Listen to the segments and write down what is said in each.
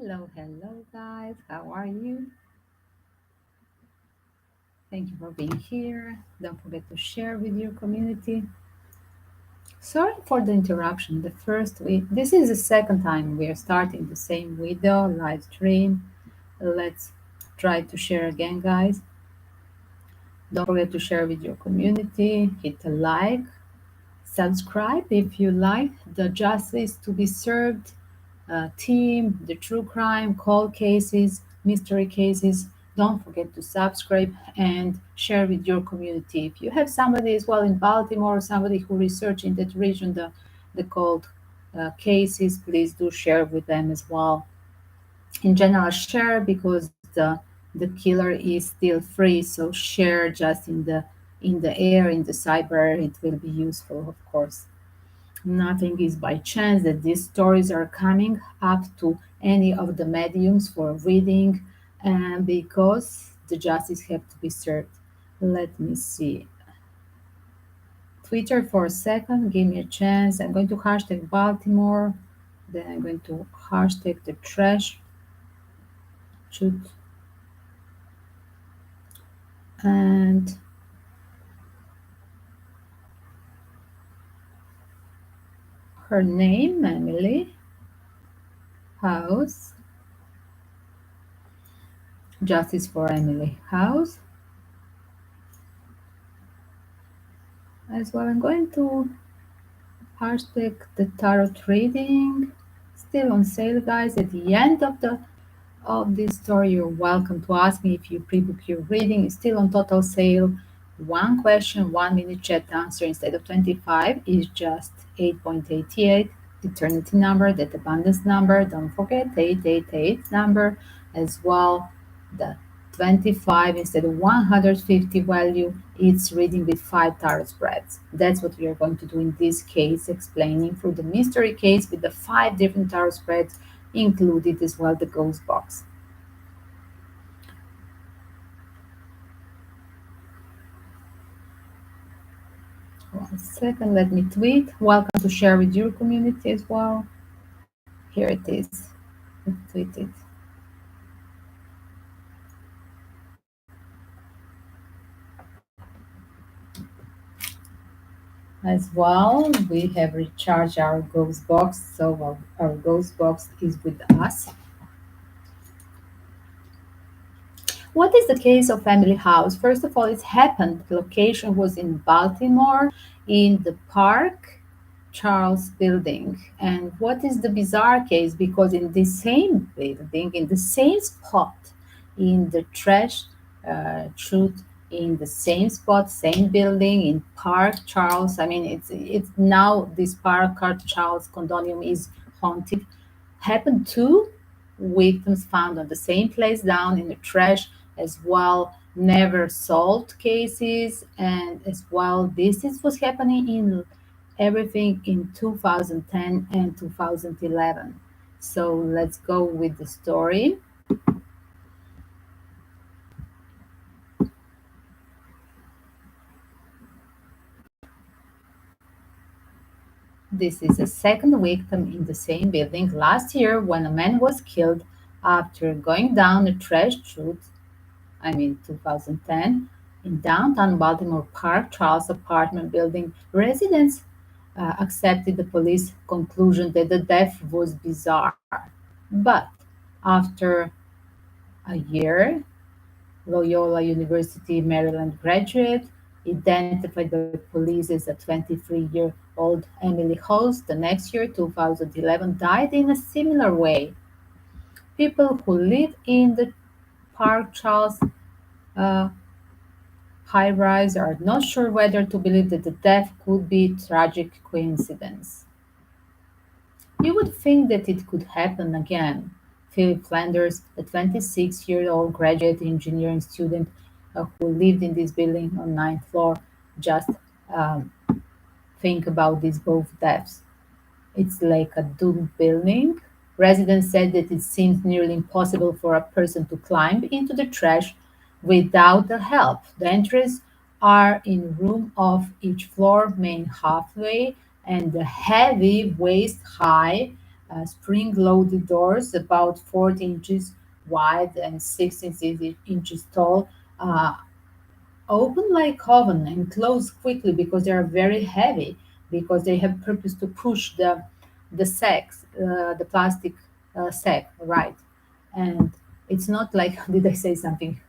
Hello, guys. How are you? Thank you for being here. Don't forget to share with your community. Sorry for the interruption. The first week, this is the second time we are starting the same video live stream. Let's try to share again, guys. Don't forget to share with your community. Hit a like, subscribe if you like the justice to be served team, the true crime, cold cases, mystery cases. Don't forget to subscribe and share with your community. If you have somebody as well in Baltimore, somebody who research in that region, the cold cases, please do share with them as well. In general, share because the killer is still free. So share just in the air, in the cyber. It will be useful, of course. Nothing is by chance that these stories are coming up to any of the mediums for reading, and because the justice have to be served. Let me see. Twitter for a second, give me a chance. I'm going to hashtag Baltimore, then I'm going to hashtag the trash chute, and her name, Emily Hauze. Justice for Emily Hauze. As well, I'm going to hashtag the tarot reading. Still on sale, guys. At the end of this story, you're welcome to ask me if you pre-book your reading. It's still on total sale. One question, 1 minute chat answer instead of 25 is just 8.88. Eternity number, that abundance number. Don't forget 888 number as well. The 25 instead of 150 value, it's reading with 5 tarot spreads. That's what we are going to do in this case, explaining through the mystery case with the 5 different tarot spreads, included as well the ghost box. One second, let me tweet. Welcome to share with your community as well. Here it is. Tweeted. As well, we have recharged our ghost box, so our ghost box is with us. What is the case of Emily Hauze? First of all, it happened. The location was in Baltimore, in the Park Charles building. And what is the bizarre case? Because in the same building, in the same spot, in the trash chute, in the same spot, same building, in Park Charles. I mean, it's now this Park Charles condominium is haunted. Happened two victims found on the same place down in the trash as well, never solved cases, and as well this is what's happening in everything in 2010 and 2011. So let's go with the story. This is a second victim in the same building last year when a man was killed after going down a trash chute, 2010, in downtown Baltimore Park Charles apartment building. Residents accepted the police conclusion that the death was bizarre. But after a year, Loyola University Maryland graduate, identified by police as a 23-year-old Emily Hauze. The next year, 2011, died in a similar way. People who live in the Park Charles high rise are not sure whether to believe that the death could be tragic coincidence. You would think that it could happen again. Philip Flanders, a 26-year-old graduate engineering student who lived in this building on ninth floor, just um, think about these both deaths. It's like a doomed building. Residents said that it seems nearly impossible for a person to climb into the trash without the help. The entries are in room of each floor, main halfway, and the heavy waist high spring-loaded doors, about 40 inches wide and 16 inches tall, uh, open like oven and close quickly because they are very heavy, because they have purpose to push the sacks, the plastic sack, right? And it's not like did I say something?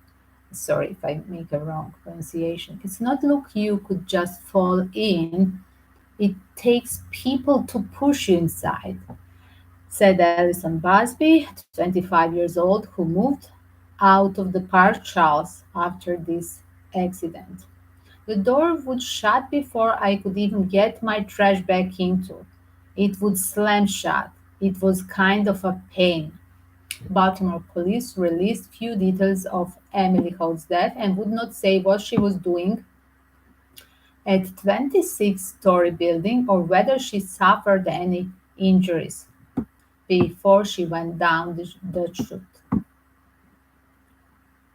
Sorry if I make a wrong pronunciation. It's not look you could just fall in. It takes people to push you inside, said Alison Busby, 25 years old, who moved out of the Park Charles after this accident. The door would shut before I could even get my trash back into. It would slam shut. It was kind of a pain. Baltimore police released few details of Emily Hauze's death and would not say what she was doing at 26-story building or whether she suffered any injuries before she went down the chute.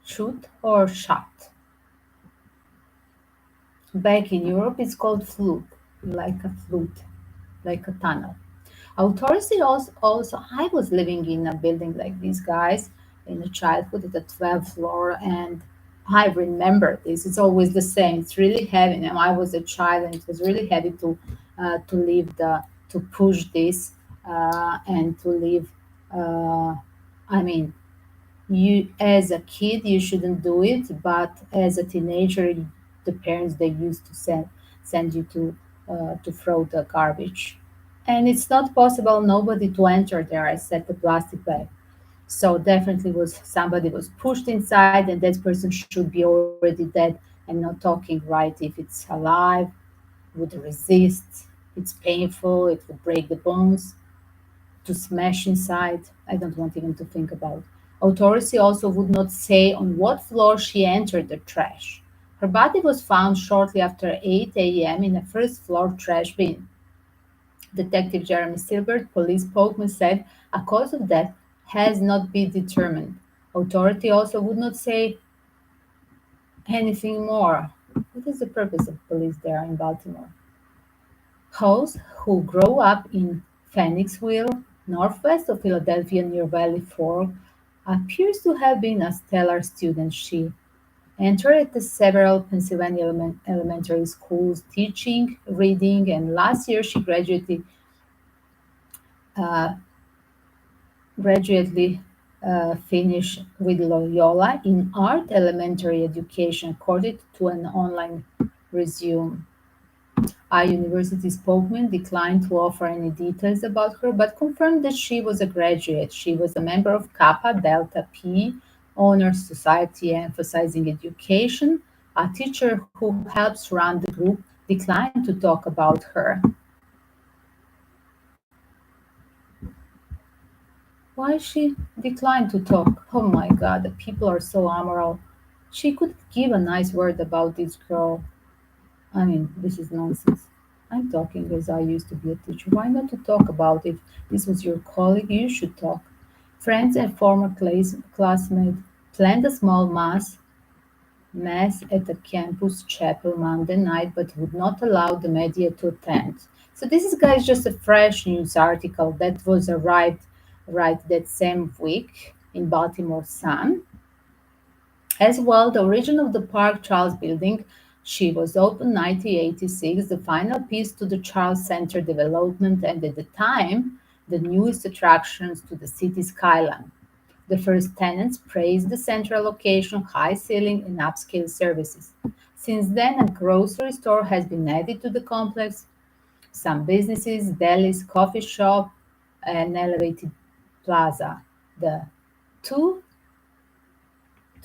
Chute or shot. Back in Europe, it's called flute, like a tunnel. Authorities also, I was living in a building like these guys in a childhood at the 12th floor, and I remember this. It's always the same. It's really heavy. Now I was a child, and it was really heavy to leave to push this and to leave. Uh, I mean, you as a kid you shouldn't do it, but as a teenager, the parents they used to send you to throw the garbage, and it's not possible nobody to enter there. I said the plastic bag, so definitely was somebody was pushed inside, and that person should be already dead and not talking right. If it's alive, would resist. It's painful, it would break the bones to smash inside. I don't want even to think about. Authorities also would not say on what floor she entered the trash. Her body was found shortly after 8 a.m. in a first floor trash bin. Detective Jeremy Silbert, police spokesman, said a cause of death has not been determined. Authority also would not say anything more. What is the purpose of police there in Baltimore? Hauze, who grew up in Phoenixville, northwest of Philadelphia near Valley Forge, appears to have been a stellar student. She entered at the several Pennsylvania elementary schools teaching reading, and last year she uh, gradually finished with Loyola in art elementary education, according to an online resume. A university spokesman declined to offer any details about her, but confirmed that she was a graduate. She was a member of Kappa Delta Pi Honors Society, emphasizing education. A teacher who helps run the group declined to talk about her. Why she declined to talk? Oh my God, the people are so amoral. She could give a nice word about this girl. I mean, this is nonsense. I'm talking as I used to be a teacher. Why not to talk about it? This was your colleague, you should talk. Friends and former classmates planned a small mass at the campus chapel Monday night, but would not allow the media to attend. So this is, guys, just a fresh news article that was arrived right that same week in Baltimore Sun. As well, the origin of the Park Charles building, she was opened 1986, the final piece to the Charles Center development, and at the time, the newest attractions to the city skyline. The first tenants praised the central location, high ceiling, and upscale services. Since then, a grocery store has been added to the complex, some businesses, delis, coffee shop, an elevated plaza. The two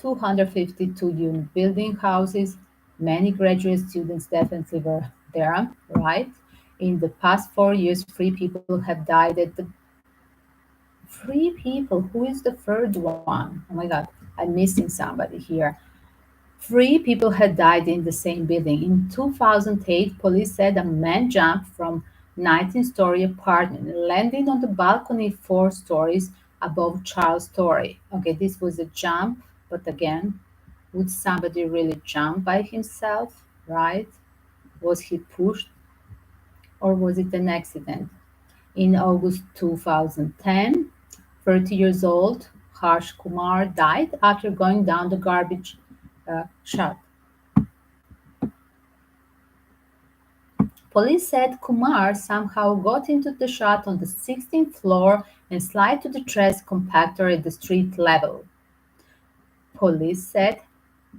252-unit building houses many graduate students definitely were there, right? In the past 4 years, three people have died at the three people. Who is the third one? Oh my God, I'm missing somebody here. Three people had died in the same building. In 2008, police said a man jumped from 19-story apartment, landing on the balcony 4 stories above Charles' story. Okay, this was a jump, but again, would somebody really jump by himself, right? Was he pushed or was it an accident? In August 2010, 30 years old Harsh Kumar died after going down the garbage chute. Police said Kumar somehow got into the chute on the 16th floor and slid to the trash compactor at the street level. Police said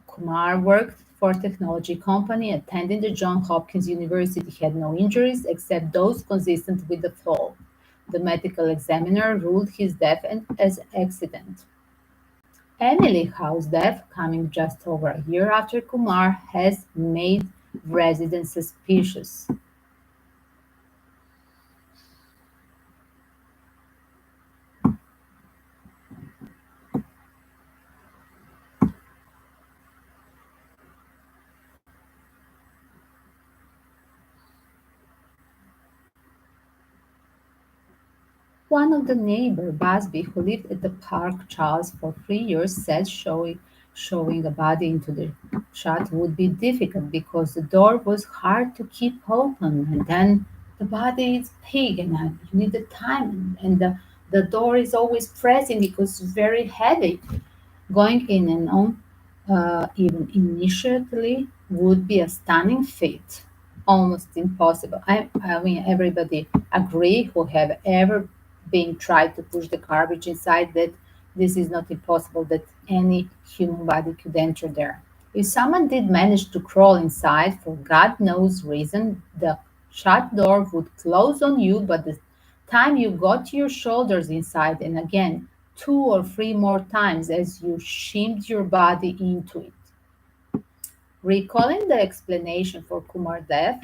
Kumar worked for a technology company attending the Johns Hopkins University. He had no injuries except those consistent with the fall. The medical examiner ruled his death as accident. Emily Hauze's death, coming just over a year after Kumar, has made residents suspicious. One of the neighbor, Busby, who lived at the Park Charles for 3 years, said showing a body into the shot would be difficult because the door was hard to keep open, and then the body is big, and you need the time, and the door is always pressing because it's very heavy. Going in and on, even initially, would be a stunning feat, almost impossible. I mean, everybody agree who have ever been tried to push the garbage inside that this is not impossible, that any human body could enter there. If someone did manage to crawl inside, for God knows reason, the shut door would close on you, but the time you got your shoulders inside, and again, two or three more times as you shimmed your body into it. Recalling the explanation for Kumar's death,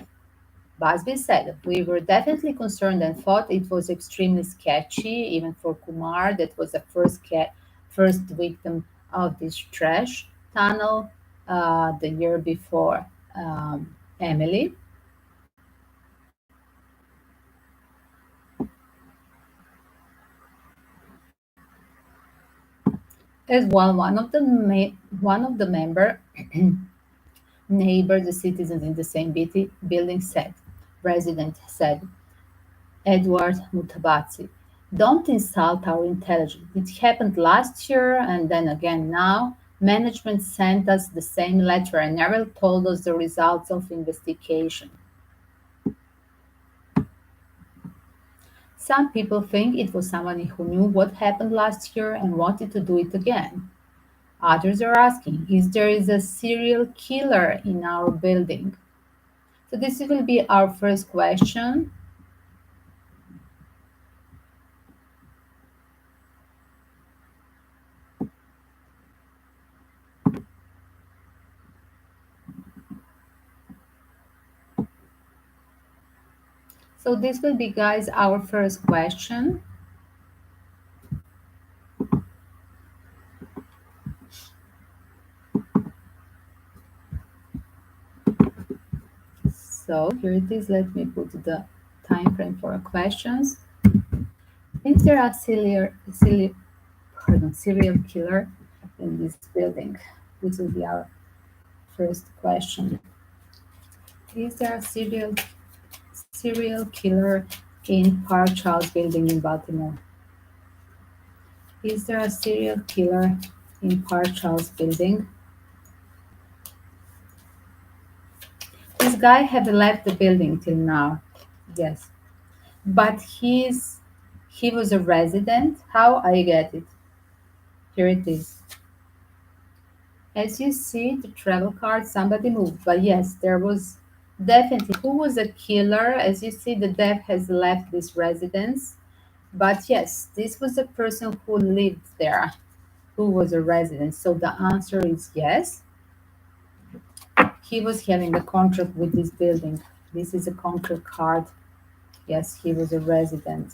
Busby said, "We were definitely concerned and thought it was extremely sketchy, even for Kumar, that was the first victim of this trash tunnel the year before Emily." As well, one of the member neighbors, the citizens in the same building said, resident said, Edward Mutabatsi, "Don't insult our intelligence. It happened last year and then again now. Management sent us the same letter and never told us the results of investigation." Some people think it was someone who knew what happened last year and wanted to do it again. Others are asking, is a serial killer in our building? So this will be our first question. So this will be, guys, our first question. So here it is. Let me put the time frame for questions. Is there a serial killer in this building? This will be our first question. Is there a serial killer in Park Charles building in Baltimore? Is there a serial killer in Park Charles building? This guy had left the building till now. Yes. But he was a resident. How I get it? Here it is. As you see, the travel card, somebody moved. But yes, there was definitely who was a killer. As you see, the death has left this residence. But yes, this was a person who lived there, who was a resident. So the answer is yes. He was having a contract with this building. This is a contract card. Yes, he was a resident.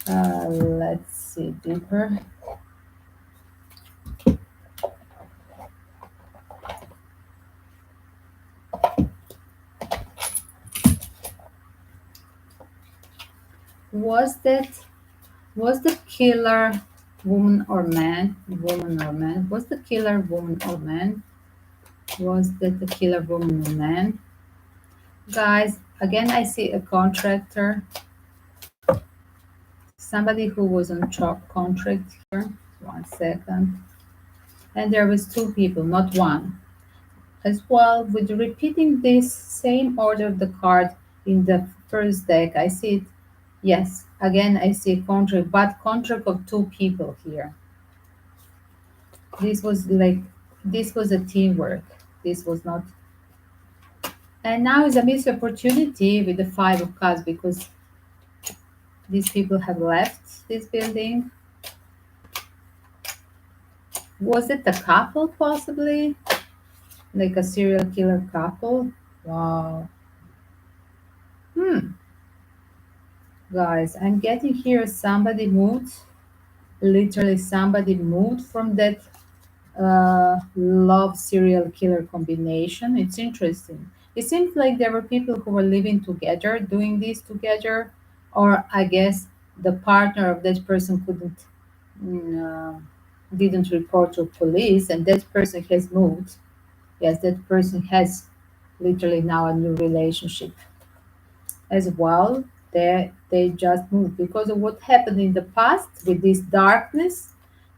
Let's see deeper. Was the killer woman or man? Woman or man? Was the killer woman or man? Was that the killer woman or man? Guys, Again, I see a contractor, somebody who was on contract here. 1 second. And there was two people, not one. As well, with repeating this same order of the card in the first deck, I see it. Yes, again, I see contract, but contract of two people here. This was like, this was a teamwork. This was not. And now is a missed opportunity with the Five of Cups because these people have left this building. Was it a couple possibly? Like a serial killer couple? Wow. Hmm. Guys, I'm getting here somebody moved. Literally somebody moved from that love serial killer combination. It's interesting. It seems like there were people who were living together, doing this together, or I guess the partner of that person mm, uh, didn't report to police, and that person has moved. Yes, that person has literally now a new relationship as well. They just moved because of what happened in the past with this darkness.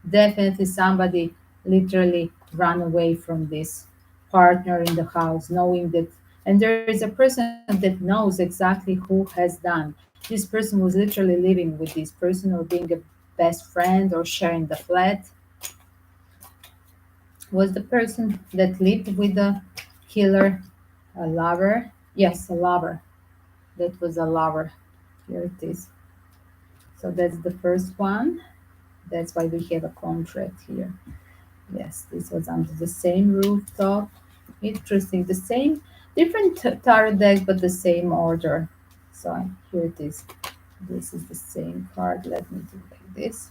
Definitely somebody literally ran away from this partner in the house, knowing that, and there is a person that knows exactly who has done. This person was literally living with this person or being a best friend or sharing the flat. Was the person that lived with the killer a lover? Yes, a lover. That was a lover. Here it is. So that's the first one. That's why we have a contract here. Yes, this was under the same rooftop. Interesting. The same, different tarot deck, but the same order. So here it is. This is the same card. Let me do like this.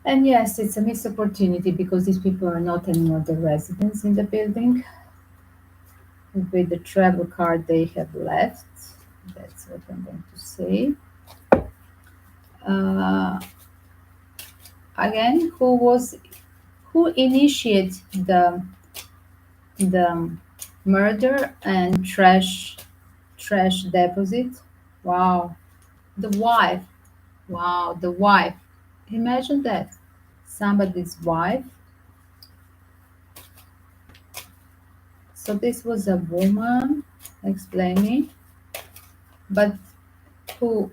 And yes, it's a missed opportunity because these people are not anymore the residents in the building. With the travel card they have left. That's what I'm going to say. Uh, Again, who initiated the murder and trash deposit? Wow, the wife. Wow, the wife. Imagine that somebody's wife. So this was a woman. Explain me, but who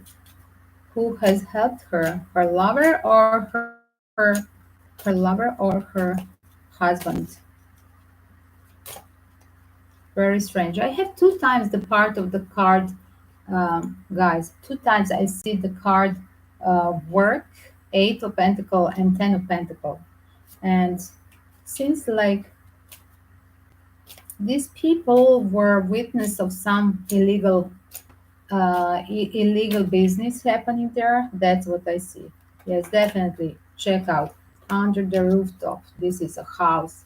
who has helped her? Her lover or her lover or her husband? Very strange. I have two times the part of the card, guys. Two times I see the card work, Eight of Pentacle and Ten of Pentacle, and seems like these people were witness of some illegal business happening there. That's what I see. Yes, definitely. Check out under the rooftop. This is a house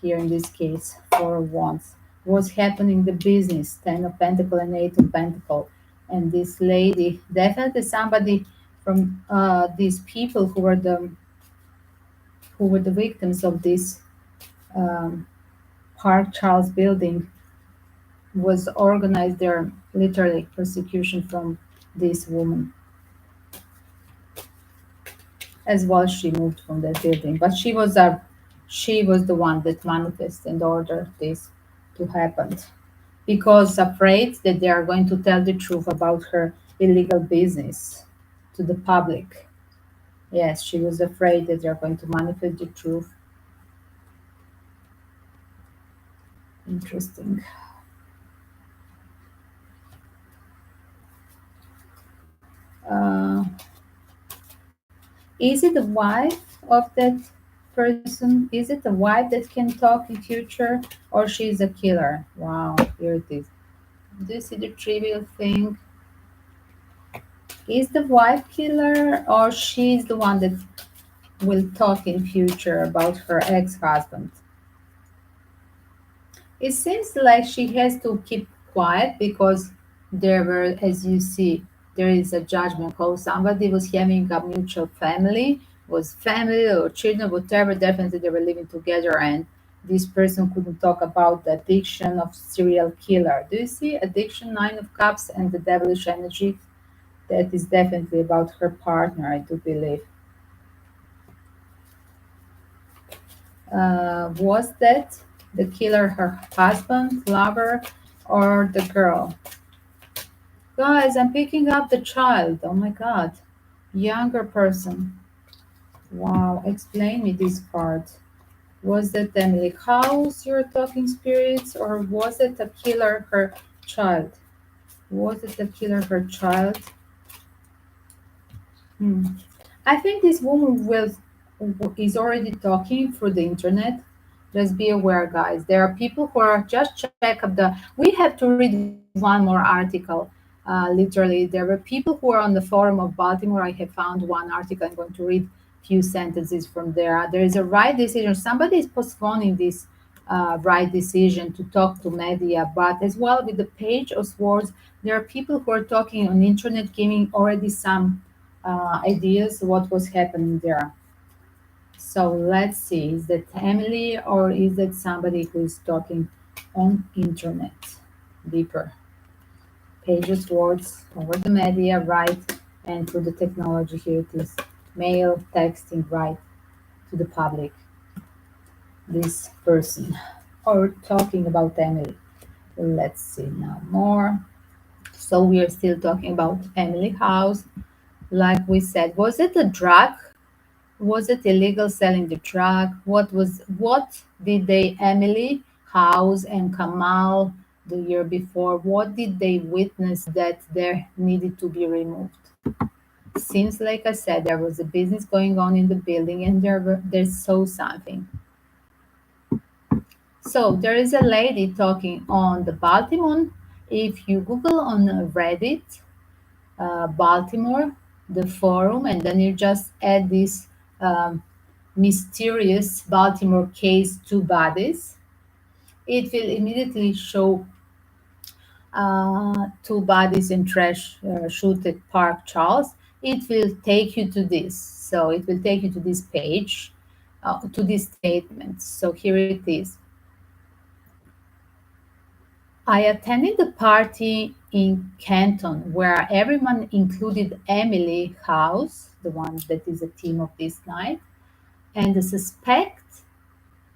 here in this case, Four of Wands. What's happening the business, Ten of Pentacle and Eight of Pentacle. And this lady, definitely somebody from these people who were the victims of this um, Park Charles building was organized their literally persecution from this woman. As well she moved from that building. But she was the one that manifested and ordered this to happen. Because afraid that they are going to tell the truth about her illegal business to the public. Yes, she was afraid that they're going to manifest the truth. Interesting. Uh, is it the wife of that person? Is it the wife that can talk in future, or she's a killer? Wow, here it is. Do you see the trivial thing? Is the wife killer, or she's the one that will talk in future about her ex-husband? It seems like she has to keep quiet because there were, as you see, there is a judgment call. Somebody was having a mutual family was family or children, whatever. Definitely they were living together, and this person couldn't talk about the addiction of serial killer. Do you see addiction, Nine of Cups, and the devilish energy? That is definitely about her partner, I do believe. Was that the killer her husband, lover, or the girl? Guys, I'm picking up the child. Oh my god. Younger person. Wow, explain me this card. Was that Emily Hauze, your talking spirits, or was it a killer her child? Was it a killer her child? Hmm. I think this woman is already talking through the internet. Just be aware, guys. There are people who are just check up the. We have to read one more article. Literally, there were people who are on the forum of Baltimore. I have found one article. I'm going to read few sentences from there. There is a right decision. Somebody is postponing this right decision to talk to media, but as well with the page of swords, there are people who are talking on internet, giving already some ideas what was happening there. So let's see, is that Emily or is that somebody who is talking on internet? Deeper. Pages, words, over the media, right, and through the technology. Here it is. Mail, texting, right to the public. This person. Or talking about Emily. Let's see now more. So we are still talking about Emily House. Like we said, was it a drug? Was it illegal selling the drug? What did they Emily House and Kamal the year before? What did they witness that there needed to be removed? Seems like I said there was a business going on in the building and they saw something. So there is a lady talking on the Baltimore. If you Google on Reddit, Baltimore, the forum, and then you just add this um, mysterious Baltimore case, two bodies, it will immediately show two bodies in trash chute at Park Charles. It will take you to this. So it will take you to this page, to this statement. So here it is. I attended the party in Canton where everyone included Emily House, the one that is the theme of this night, and the suspect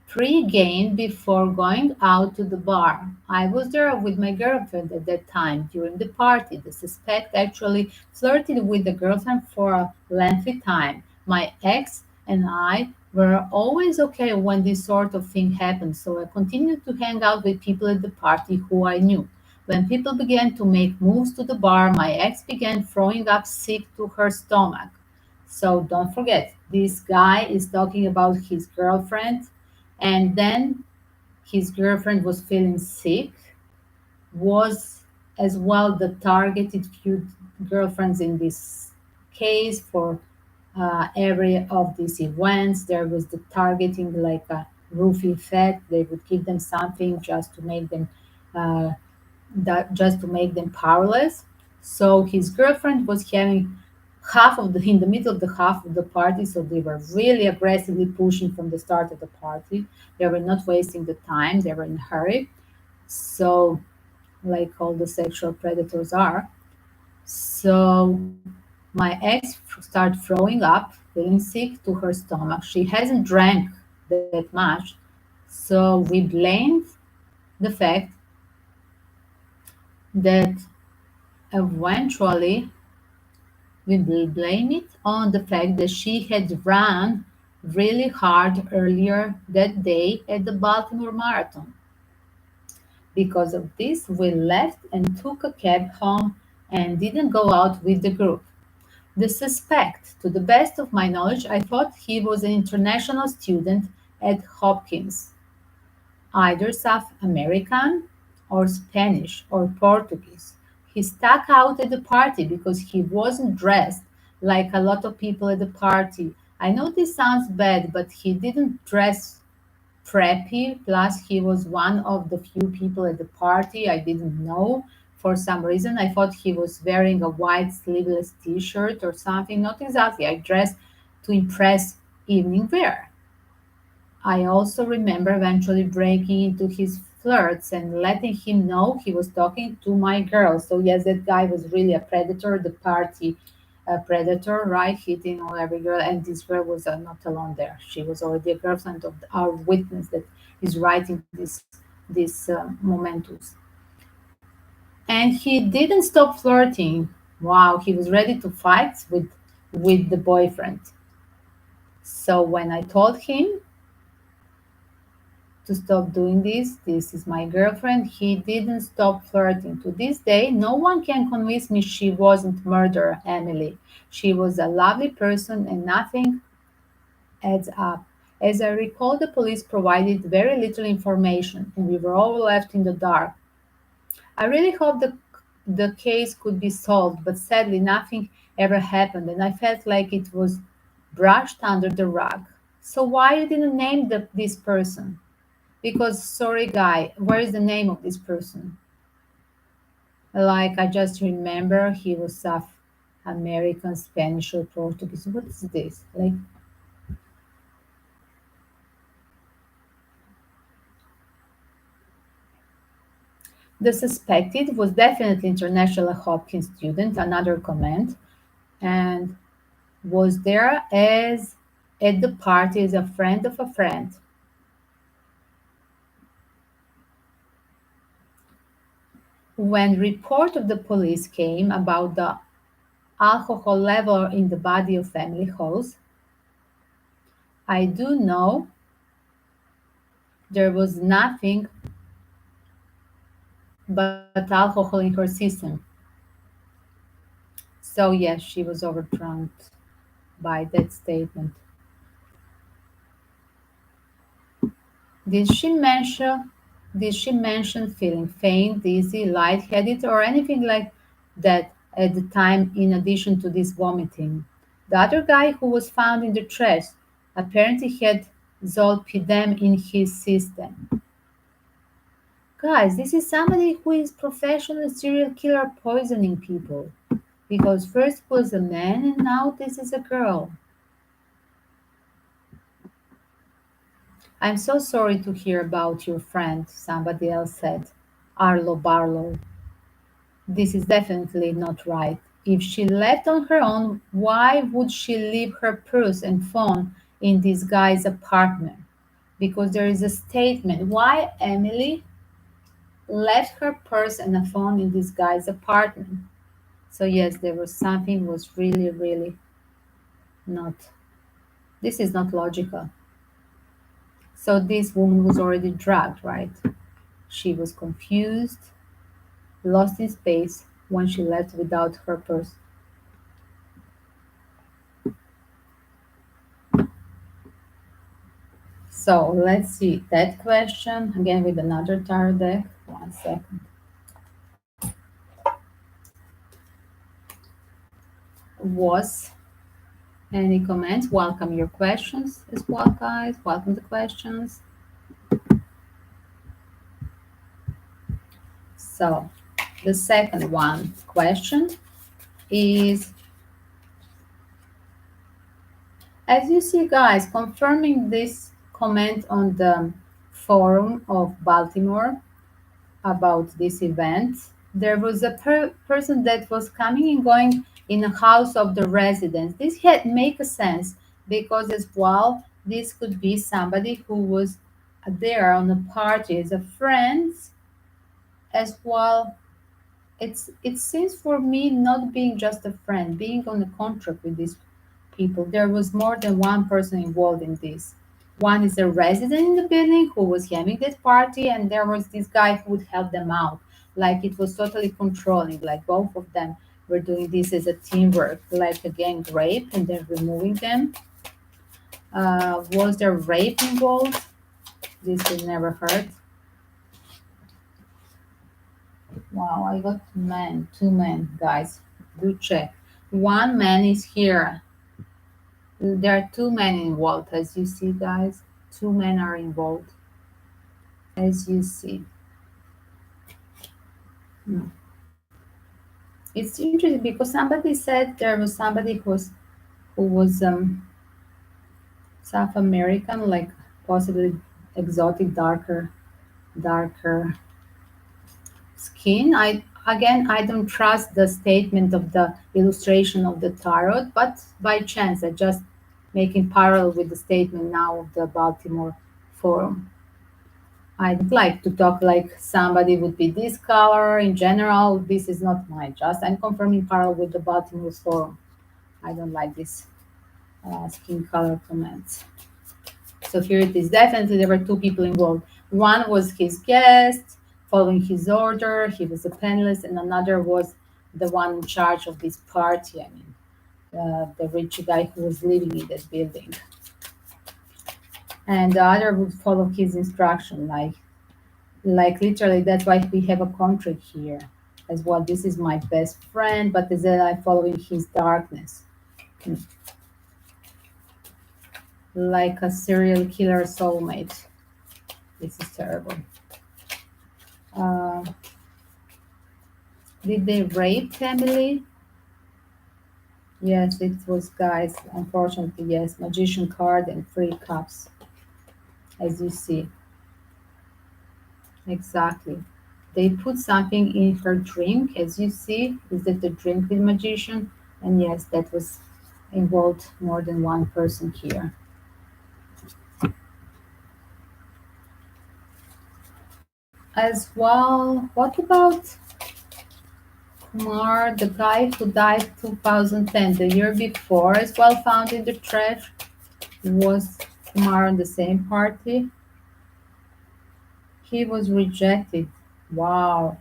pre-game before going out to the bar. I was there with my girlfriend at that time during the party. The suspect actually flirted with the girlfriend for a lengthy time. My ex and I were always okay when this sort of thing happened, so I continued to hang out with people at the party who I knew. When people began to make moves to the bar, my ex began throwing up sick to her stomach. So don't forget, this guy is talking about his girlfriend, and then his girlfriend was feeling sick, was as well the targeted few girlfriends in this case for every of these events. There was the targeting like a roof effect. They would give them something uh, just to make them powerless. So his girlfriend was having half of the in the middle of the half of the party, so they were really aggressively pushing from the start of the party. They were not wasting the time, they were in a hurry. So like all the sexual predators are. So my ex started throwing up, feeling sick to her stomach. She hasn't drank that much. So we blamed the fact that eventually we will blame it on the fact that she had run really hard earlier that day at the Baltimore Marathon. Because of this, we left and took a cab home and didn't go out with the group. The suspect, to the best of my knowledge, I thought he was an international student at Hopkins, either South American or Spanish or Portuguese. He stuck out at the party because he wasn't dressed like a lot of people at the party. I know this sounds bad, but he didn't dress preppy. Plus, he was one of the few people at the party I didn't know. For some reason, I thought he was wearing a white sleeveless t shirt or something. Not exactly. I dressed to impress evening wear. I also remember eventually breaking into his flirts and letting him know he was talking to my girl. So yes, that guy was really a predator, the party predator, right? Hitting on every girl, and this girl was not alone there. She was already a girlfriend of our witness that is writing this mementos. And he didn't stop flirting. Wow, he was ready to fight with the boyfriend. So when I told him to stop doing this is my girlfriend, he didn't stop flirting. To this day, no one can convince me she wasn't murder Emily. She was a lovely person and nothing adds up. As I recall, the police provided very little information and we were all left in the dark. I really hope the case could be solved, but sadly nothing ever happened and I felt like it was brushed under the rug. So why you didn't name this person? Because sorry guy, where is the name of this person? Like I just remember he was South American, Spanish or Portuguese. What is this? Like the suspected was definitely international Hopkins student, another comment, and was there as at the party as a friend of a friend. When report of the police came about the alcohol level in the body of Emily Hauze, I do know there was nothing but alcohol in her system. So yes, she was overdrunk by that statement. Did she mention did she mention feeling faint, dizzy, lightheaded, or anything like that at the time in addition to this vomiting? The other guy who was found in the trash apparently had zolpidem in his system. Guys, this is somebody who is professional serial killer poisoning people. Because first was a man and now this is a girl. I'm so sorry to hear about your friend, somebody else said. Arlo Barlow. This is definitely not right. If she left on her own, why would she leave her purse and phone in this guy's apartment? Because there is a statement. Why Emily left her purse and a phone in this guy's apartment? So yes, there was something was really, really not. This is not logical. So this woman was already drugged, right? She was confused, lost in space when she left without her purse. So let's see that question again with another tarot deck. 1 second. Was any comments? Welcome your questions as well, guys. Welcome the questions. So the second one question is, as you see, guys, confirming this comment on the forum of Baltimore about this event, there was a person that was coming and going in a house of the residents. This had make a sense because as well, this could be somebody who was there on the party as a friend as well. It seems for me not being just a friend, being on a contract with these people. There was more than one person involved in this. One is a resident in the building who was having this party, and there was this guy who would help them out. Like it was totally controlling. Like both of them were doing this as a teamwork, like a gang rape, and then removing them. Was there rape involved? This was never heard. Wow, I got two men, guys. Do check. One man is here. There are two men involved, as you see, guys. Two men are involved, as you see. Hmm. It's interesting because somebody said there was somebody who was South American, like possibly exotic, darker skin. I don't trust the statement of the illustration of the tarot, but by chance I just making parallel with the statement now of the Baltimore Forum. I don't like to talk like somebody would be this color in general. This is not mine. Just I'm confirming parallel with the Baltimore Forum. I don't like this skin color comments. So here it is. Definitely, there were two people involved. One was his guest, following his order. He was a panelist, and another was the one in charge of this party. I mean, the rich guy who was living in that building. And the other would follow his instruction, like literally. That's why we have a contract here as well. This is my best friend, but is that I'm following his darkness, like a serial killer soulmate. This is terrible. Uh, Did they rape Emily? Yes, it was guys. Unfortunately, yes. Magician card and three cups, as you see. Exactly. They put something in her drink, as you see. Is it the drink with magician? And yes, that was involved more than one person here. As well, what about Kumar, the guy who died 2010, the year before, as well found in the trash? Was Kumar on the same party? He was rejected. Wow.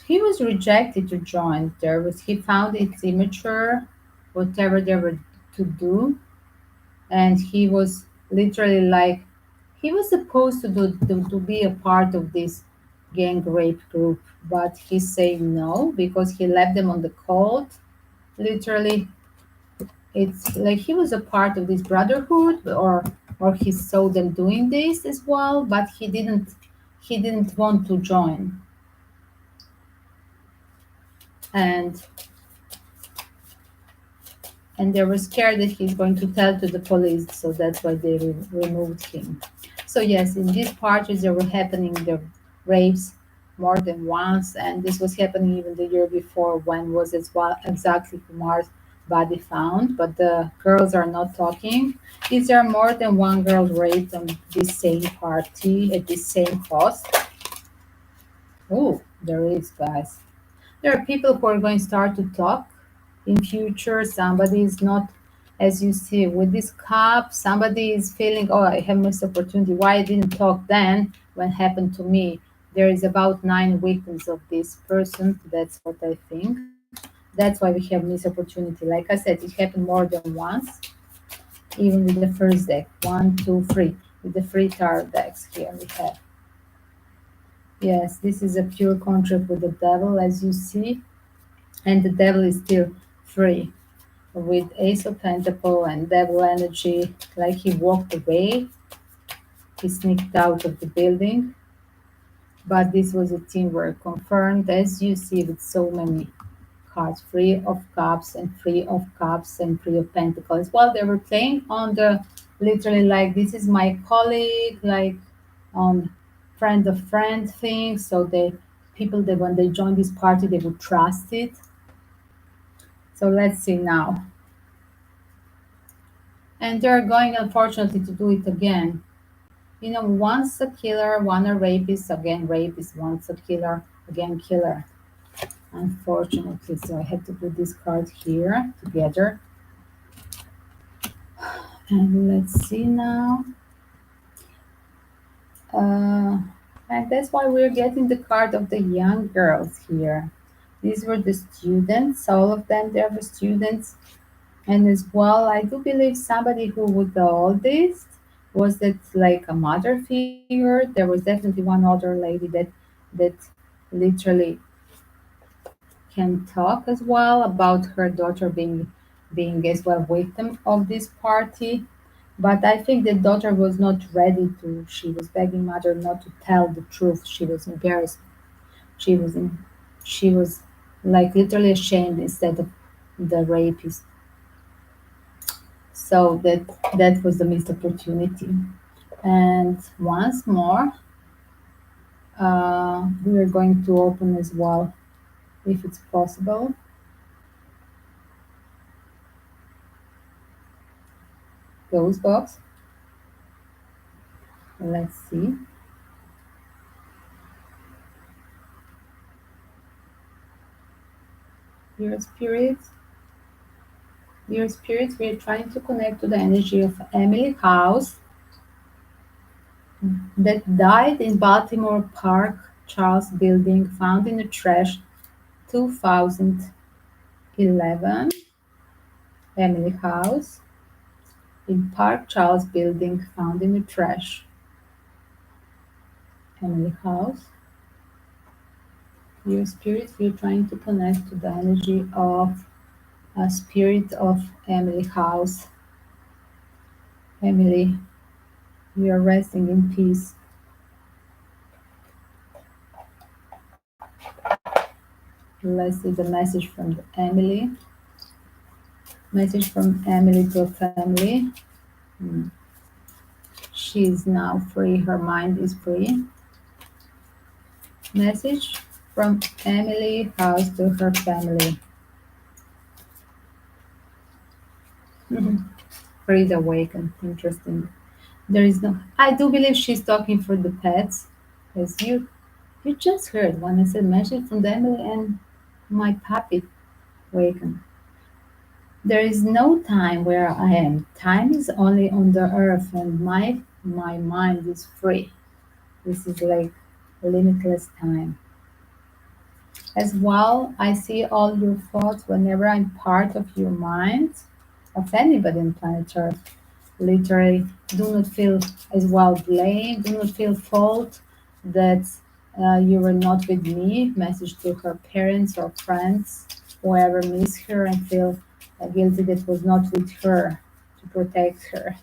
He was rejected to join. He found it immature, whatever they were to do, and he was literally like he was supposed to be a part of this gang rape group, but he said no because he left them on the cold. Literally, it's like he was a part of this brotherhood, or he saw them doing this as well, but he didn't want to join. and and they were scared that he's going to tell to the police, so that's why they removed him. So yes, in these parties there were happening the rapes more than once, and this was happening even the year before when was as well exactly Kumar's body found, but the girls are not talking. Is there more than one girl raped on this same party at this same host? Oh, there is, guys. There are people who are going to start to talk in future. Somebody is not, as you see with this cup, somebody is feeling, oh, I have missed opportunity. Why I didn't talk then when happened to me? There is about 9 victims of this person. That's what I think. That's why we have missed opportunity. Like I said, it happened more than once, even with the first deck. One, two, three. With the three tarot decks here we have. Yes, this is a pure contract with the devil, as you see, and the devil is still free with Ace of Pentacle and devil energy. Like he walked away, he sneaked out of the building, but this was a teamwork confirmed, as you see, with so many cards, Three of Cups and Three of Cups and Three of Pentacles. Well, they were playing on the literally like this is my colleague, like on friend of friend thing. So they people that when they join this party they would trust it. So let's see now. And they're going unfortunately to do it again. You know, once a killer, one a rapist, again rapist, once a killer, again killer. Unfortunately, so I had to put this card here together. And let's see now. Uh, and that's why we're getting the card of the young girls here. These were the students, all of them, they were students. And as well, I do believe somebody who was the oldest was that like a mother figure. There was definitely one older lady that literally can talk as well about her daughter being as well victim of this party. But I think the daughter was not ready to. She was begging mother not to tell the truth. She was embarrassed. She was in, she was like literally ashamed instead of the rapist. So that was the missed opportunity. And once more, we are going to open as well, if it's possible, close box. Let's see. Dear spirits, dear spirits, we are trying to connect to the energy of Emily Hauze that died in Baltimore Park Charles building found in the trash 2011. Emily Hauze in Park Charles building found in the trash. Emily Hauze. Your spirit, you're trying to connect to the energy of a spirit of Emily Hauze. Emily, you are resting in peace. Let's see the message from Emily. Message from Emily to a family. She is now free. Her mind is free. Message from Emily Hauze to her family. Free awakened. Interesting. There is no. I do believe she's talking for the pets, because you just heard when I said message from the Emily and my puppy awakened. There is no time where I am. Time is only on the earth, and my mind is free. This is like limitless time. As well, I see all your thoughts whenever I'm part of your mind, of anybody on planet Earth. Literally, do not feel as well blame, do not feel fault that you were not with me. Message to her parents or friends, whoever miss her and feel guilty that was not with her to protect her.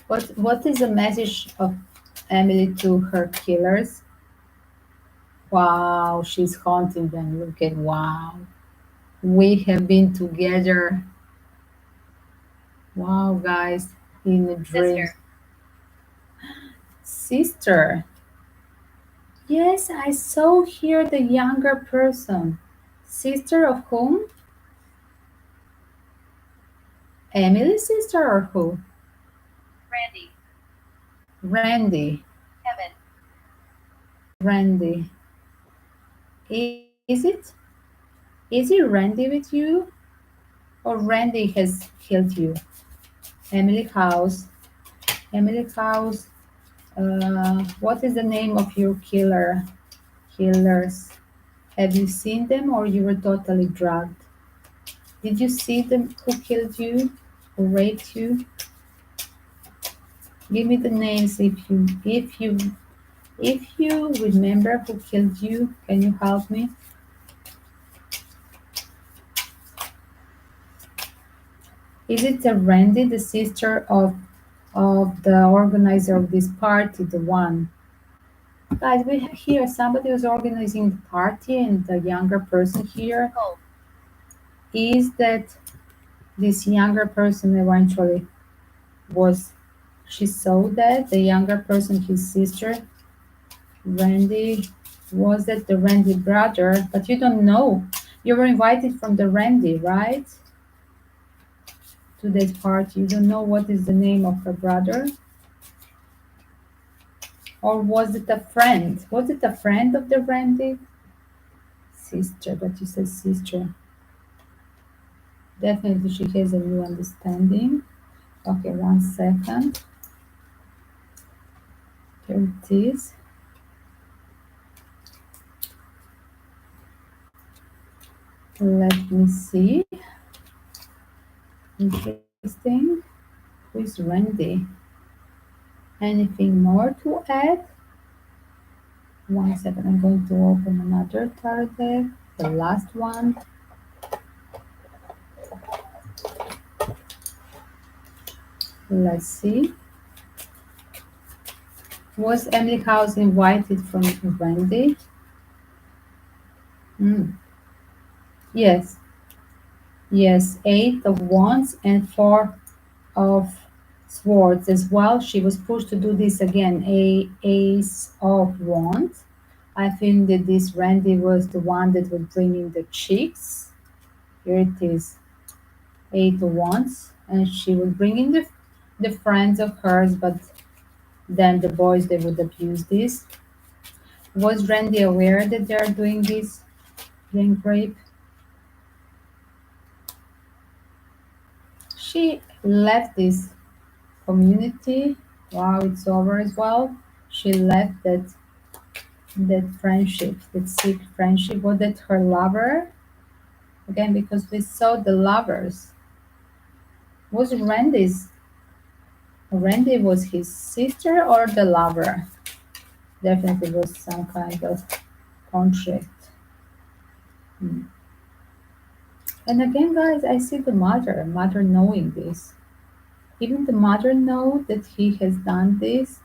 What is the message of Emily to her killers? Wow, she's haunting them. Look at wow. We have been together. Wow, guys, in a dream. Sister. Yes, I saw here the younger person. Sister of whom? Emily's sister or who? Randy. Randy. Kevin. Randy. Is it? Is it Randy with you? Or Randy has killed you? Emily Hauze. Emily Hauze. What is the name of your killers? Have you seen them or you were totally drugged? Did you see them who killed you, who raped you? Give me the names if you remember who killed you. Can you help me? Is it the Randy, the sister of the organizer of this party, the one? Guys, we here somebody was organizing the party, and the younger person here is that this younger person eventually was. She saw that the younger person, his sister, Randy, was that the Randy brother, but you don't know. You were invited from the Randy, right? To that party. You don't know what is the name of her brother? Or was it a friend? Was it a friend of the Randy? Sister, but you said sister. Definitely she has a new understanding. Okay, 1 second. Here it is. Let me see. Interesting. Who is Randy? Anything more to add? 1 second. I'm going to open another tarot deck. The last one. Let's see. Was Emily Hauze invited from Randy? Yes, yes, eight of wands and four of swords as well. She was pushed to do this again. A ace of wands. I think that this Randy was the one that was bringing the chicks. Here it is, eight of wands, and she was bringing the friends of hers, but then the boys they would abuse this. Was Randy aware that they are doing this gang rape? She left this community. Wow, it's over as well. She left that friendship, that sick friendship. Was that her lover? Again, because we saw the lovers. Was Randy was his sister or the lover? Definitely was some kind of contract. Hmm. And again, guys, I see the mother knowing this. Even the mother know that he has done this.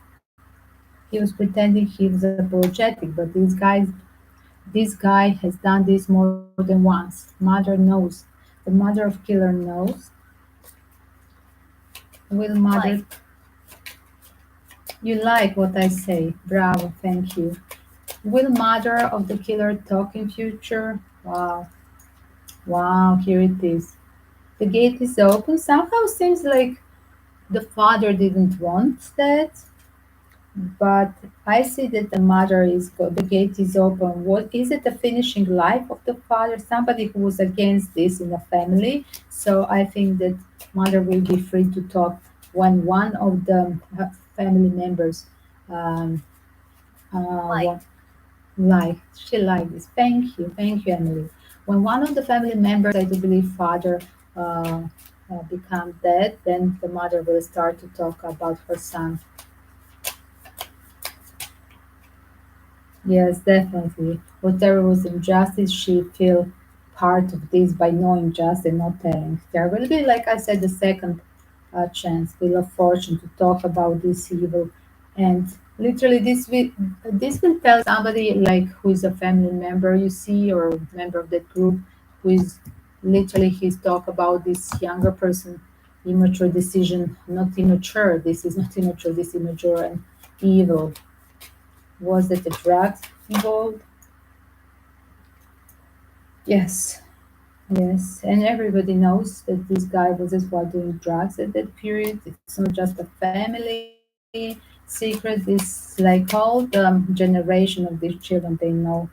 He was pretending he was apologetic, but this guy has done this more than once. Mother knows. The mother of killer knows. Will mother, Like. you like what I say? Bravo, thank you. Will mother of the killer talk in future? Wow, wow, here it is. The gate is open. Somehow seems like the father didn't want that, but I see that the mother is the gate is open. What is it? The finishing life of the father? Somebody who was against this in the family. So I think that mother will be free to talk when one of the family members um, Like. like she like this. Thank you, Emily. When one of the family members, I do believe father, uh, become dead, then the mother will start to talk about her son. Yes, definitely. Whatever was injustice, she feel part of this by knowing just and not telling. There will be, like I said, the second chance, wheel of fortune, to talk about this evil, and literally this will tell somebody like who is a family member you see or member of that group who is literally he's talk about this younger person immature decision, not immature. This is not immature. This is immature and evil. Was it the drugs involved? Yes, yes. And everybody knows that this guy was as well doing drugs at that period. It's not just a family secret. It's like all the generation of these children, they know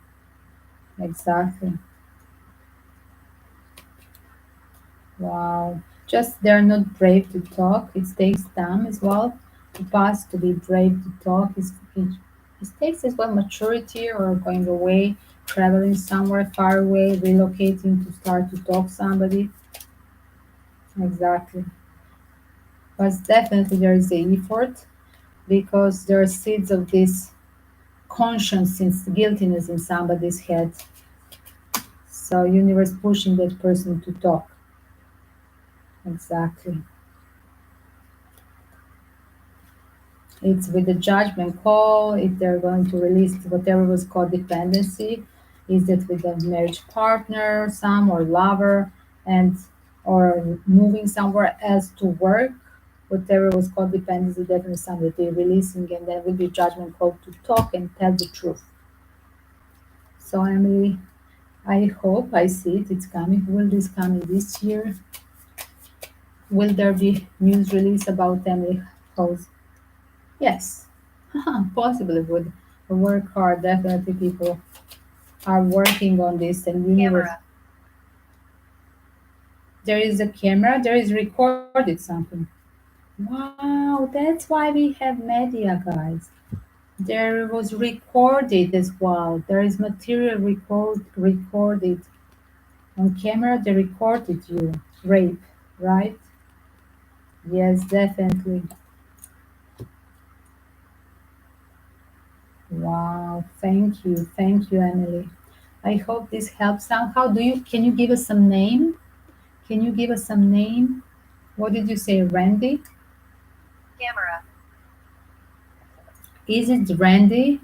exactly. Wow. Just they're not brave to talk. It takes time as well to pass to be brave to talk. It takes as well maturity or going away, traveling somewhere far away, relocating to start to talk somebody. Exactly. But definitely there is a effort because there are seeds of this conscience and guiltiness in somebody's head. So universe pushing that person to talk. Exactly. It's with the judgment call. If they're going to release whatever was called dependency, is it with a marriage partner, some or lover, and or moving somewhere else to work, whatever was called dependency, definitely something that they're releasing, and then will be judgment call to talk and tell the truth. So Emily, I hope I see it. It's coming. Will this come in this year? Will there be news release about Emily Hauze? Yes, possibly would work hard. Definitely, people are working on this, and universe. Camera. There is a camera. There is recorded something. Wow, that's why we have media, guys. There was recorded as well. There is material recorded on camera. They recorded you rape, right? Yes, definitely. Wow, thank you, Emily. I hope this helps somehow. Can you give us some name? Can you give us some name? What did you say, Randy? Camera. Is it Randy?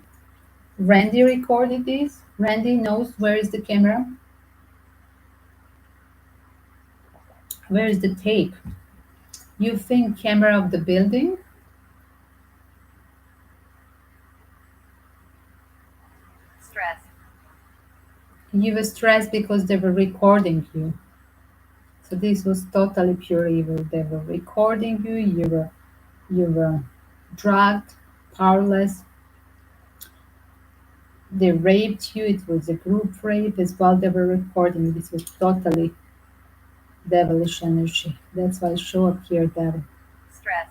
Randy recorded this? Randy knows where is the camera? Where is the tape? You think camera of the building? Stress. You were stressed because they were recording you. So this was totally pure evil. They were recording you. You were drugged, powerless. They raped you. It was a group rape as well. They were recording. This was totally devilish energy. That's why I show up here, devil. Stress.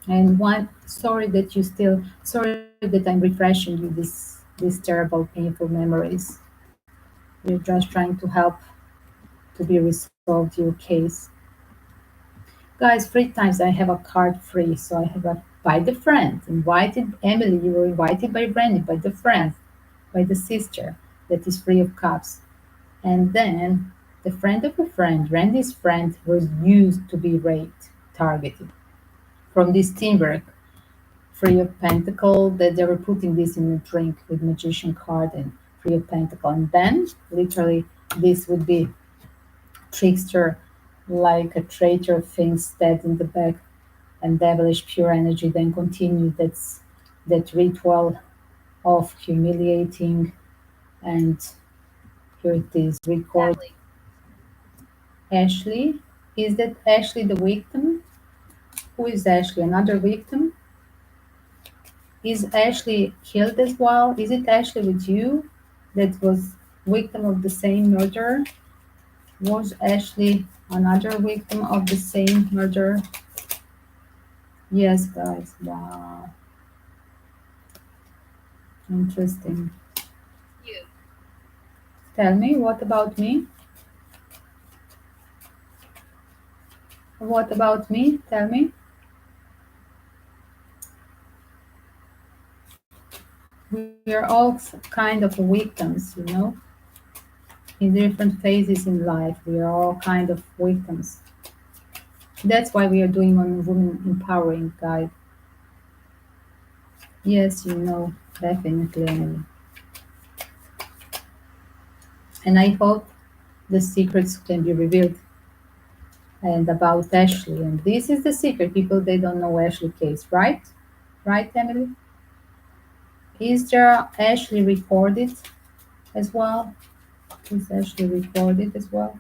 And one, sorry that you still, sorry that I'm refreshing you these terrible, painful memories. We're just trying to help to be resolved your case. Guys, 3 times I have a card free, so I have a by the friend. Invited Emily, you were invited by Randy, by the friend, by the sister that is free of cups. And then the friend of a friend, Randy's friend, was used to be raped, targeted from this teamwork. Three of Pentacle, that they were putting this in a drink with Magician card and Three of Pentacle. And then, literally, this would be trickster, like a traitor things dead in the back and devilish pure energy then continue. That's that ritual of humiliating and here it is record. Natalie. Ashley, is that Ashley the victim? Who is Ashley? Another victim? Is Ashley killed as well? Is it Ashley with you that was victim of the same murder? Was Ashley another victim of the same murder? Yes, guys. Wow. Interesting. You. Tell me, what about me? What about me? Tell me. We are all kind of victims, in different phases in life. We are all kind of victims. That's why we are doing on women empowering guide. Yes, definitely, Emily. And I hope the secrets can be revealed and about Ashley. And this is the secret. People they don't know Ashley case, right? Right, Emily? Is there Ashley recorded as well? Is Ashley recorded as well?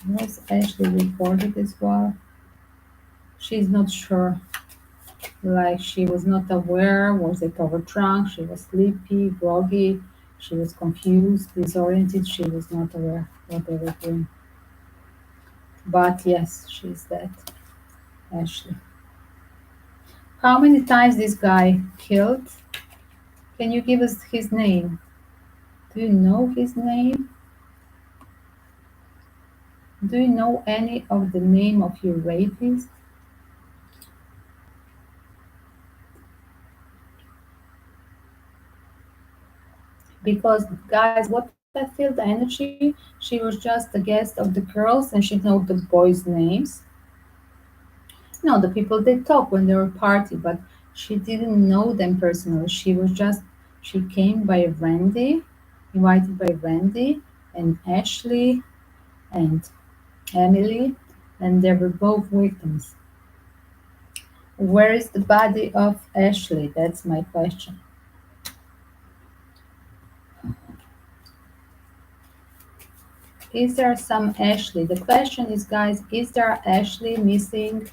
Was Ashley recorded as well? She's not sure. Like she was not aware. Was it overdrunk? She was sleepy, groggy. She was confused, disoriented. She was not aware what they were doing. But yes, she's dead. Ashley. How many times this guy killed? Can you give us his name? Do you know his name? Do you know any of the name of your rapist? Because guys, what I feel the energy, she was just a guest of the girls and she know the boys' names. No, the people they talk when they were party, but she didn't know them personally. She came by Randy, invited by Randy and Ashley and Emily, and they were both victims. Where is the body of Ashley? That's my question. Is there some Ashley? The question is, guys, is there Ashley missing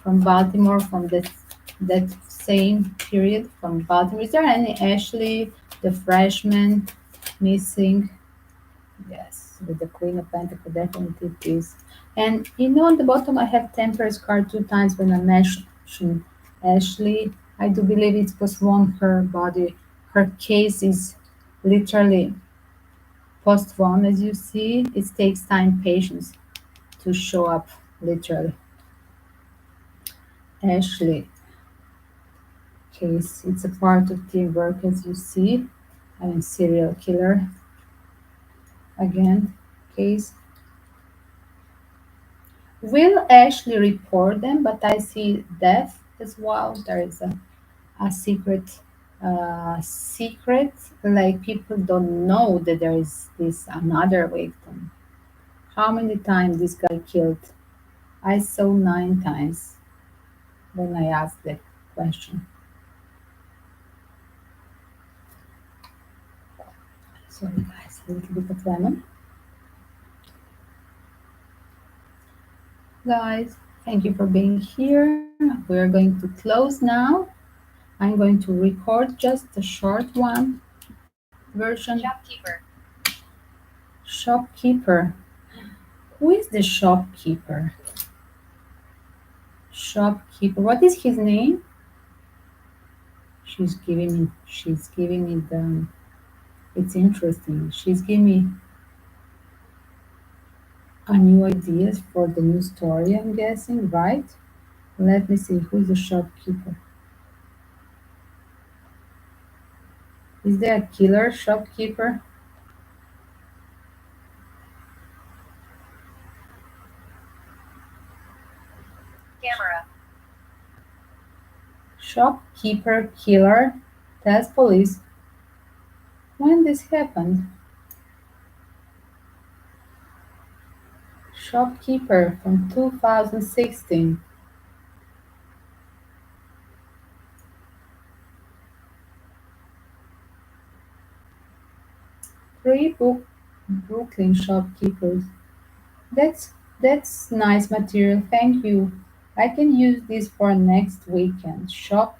from Baltimore from that same period from Baltimore? Is there any Ashley, the freshman, missing? Yes, with the Queen of Pentacles, definitely it is. And on the bottom, I have Temperance card 2 times when I mention Ashley. I do believe it's postponed her body. Her case is literally postponed, as you see. It takes time, patience to show up, literally. Ashley case, it's a part of teamwork, as you see. I mean, serial killer again case. Will Ashley report them? But I see death as well. There is a secret secret, like people don't know that there is this another victim. How many times this guy killed? I saw 9 times when I asked that question. Sorry guys, a little bit of lemon. Guys, thank you for being here. We're going to close now. I'm going to record just a short one version. Shopkeeper. Shopkeeper. Who is the shopkeeper? Shopkeeper. What is his name? She's giving me the it's interesting. She's giving me a new ideas for the new story, I'm guessing, right? Let me see who's the shopkeeper. Is there a killer shopkeeper? Camera. Shopkeeper killer tells police when this happened. Shopkeeper from 2016. Three Brooklyn shopkeepers. That's nice material. Thank you. I can use this for next weekend. Shop.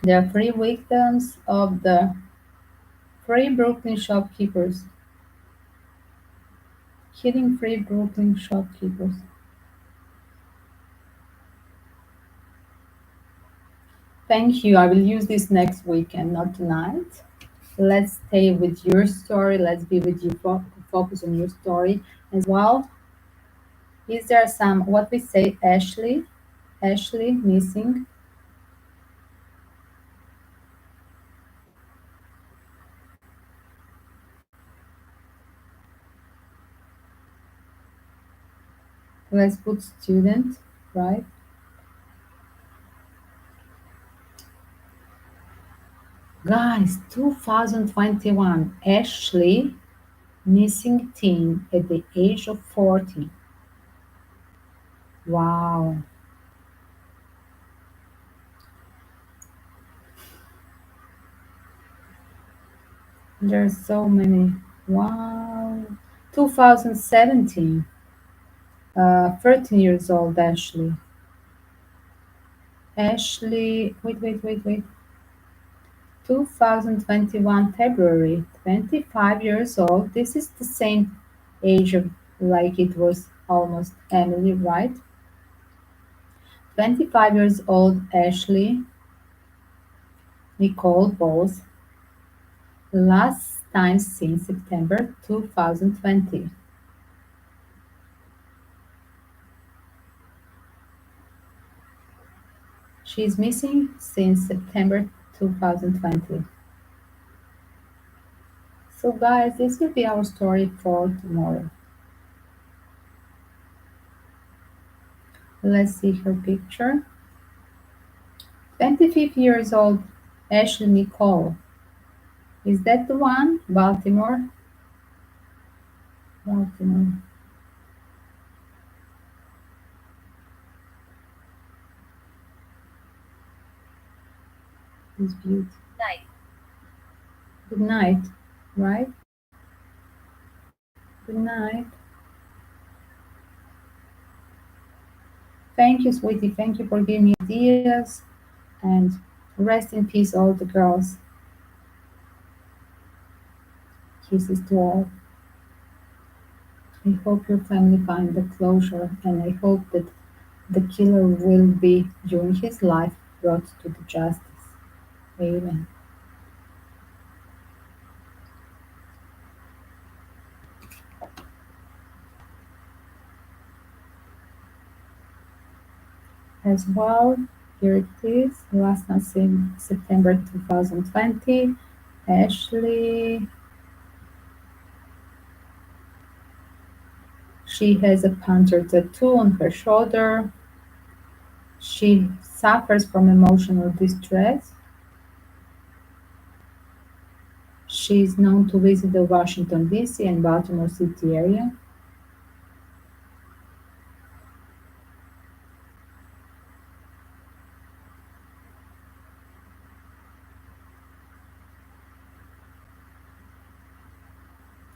There are three victims of the three Brooklyn shopkeepers. Killing three Brooklyn shopkeepers. Thank you. I will use this next weekend, not tonight. Let's stay with your story. Let's be with you. Focus on your story as well. Is there some what we say, Ashley? Ashley missing. Let's put student, right? Guys, 2021. Ashley missing teen at the age of 40. Wow. There's so many. Wow. 2017. 13 years old, Ashley. Ashley, wait. 2021 February, 25 years old. This is the same age of like it was almost Emily, right? 25 years old Ashley, Nicole both. Last time since September 2020. She's missing since September 2020. So guys, this will be our story for tomorrow. Let's see her picture. 25 years old Ashley Nicole. Is that the one? Baltimore? Baltimore. This beauty. Night. Good night, right? Good night. Thank you, sweetie. Thank you for giving me ideas. And rest in peace, all the girls. Kisses to all. I hope your family find the closure, and I hope that the killer will be, during his life, brought to the justice. Amen. As well, here it is. Last night, September 2020. Ashley. She has a panther tattoo on her shoulder. She suffers from emotional distress. She is known to visit the Washington, D.C. and Baltimore City area.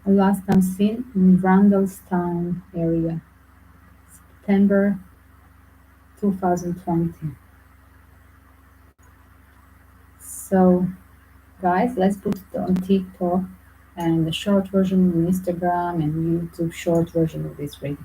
Last time seen in Randallstown area, September 2020. So, guys, let's put it on TikTok and the short version on Instagram and YouTube short version of this video.